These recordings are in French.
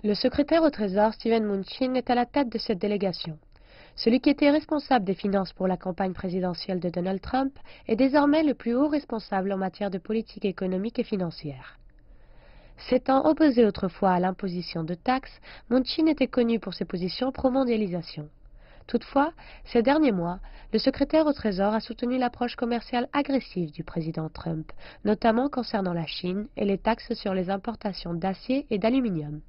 Le secrétaire au Trésor, Steven Mnuchin, est à la tête de cette délégation. Celui qui était responsable des finances pour la campagne présidentielle de Donald Trump est désormais le plus haut responsable en matière de politique économique et financière. S'étant opposé autrefois à l'imposition de taxes, Mnuchin était connu pour ses positions pro-mondialisation. Toutefois, ces derniers mois, le secrétaire au Trésor a soutenu l'approche commerciale agressive du président Trump, notamment concernant la Chine et les taxes sur les importations d'acier et d'aluminium.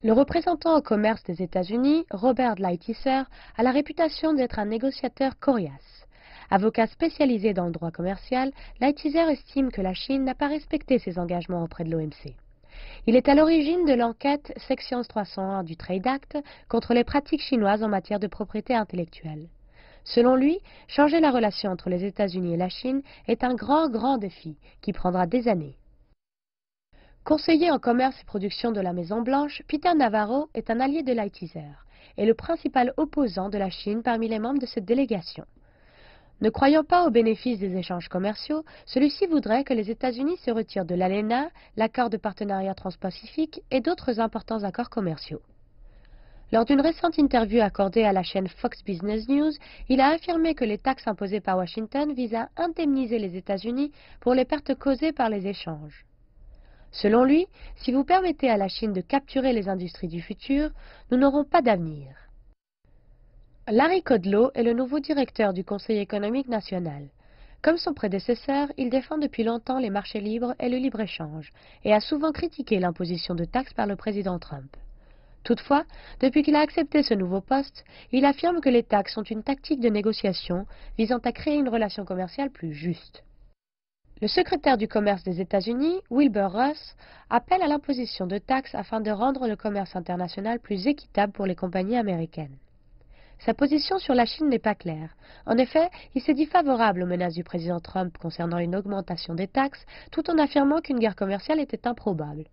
Le représentant au commerce des États-Unis, Robert Lighthizer, a la réputation d'être un négociateur coriace. Avocat spécialisé dans le droit commercial, Lighthizer estime que la Chine n'a pas respecté ses engagements auprès de l'OMC. Il est à l'origine de l'enquête Section 301 du Trade Act contre les pratiques chinoises en matière de propriété intellectuelle. Selon lui, changer la relation entre les États-Unis et la Chine est un grand défi qui prendra des années. Conseiller en commerce et production de la Maison-Blanche, Peter Navarro est un allié de Lighthizer et le principal opposant de la Chine parmi les membres de cette délégation. Ne croyant pas aux bénéfices des échanges commerciaux, celui-ci voudrait que les États-Unis se retirent de l'ALENA, l'accord de partenariat transpacifique et d'autres importants accords commerciaux. Lors d'une récente interview accordée à la chaîne Fox Business News, il a affirmé que les taxes imposées par Washington visent à indemniser les États-Unis pour les pertes causées par les échanges. Selon lui, si vous permettez à la Chine de capturer les industries du futur, nous n'aurons pas d'avenir. Larry Kudlow est le nouveau directeur du Conseil économique national. Comme son prédécesseur, il défend depuis longtemps les marchés libres et le libre-échange et a souvent critiqué l'imposition de taxes par le président Trump. Toutefois, depuis qu'il a accepté ce nouveau poste, il affirme que les taxes sont une tactique de négociation visant à créer une relation commerciale plus juste. Le secrétaire du commerce des États-Unis, Wilbur Ross, appelle à l'imposition de taxes afin de rendre le commerce international plus équitable pour les compagnies américaines. Sa position sur la Chine n'est pas claire. En effet, il s'est dit favorable aux menaces du président Trump concernant une augmentation des taxes, tout en affirmant qu'une guerre commerciale était improbable.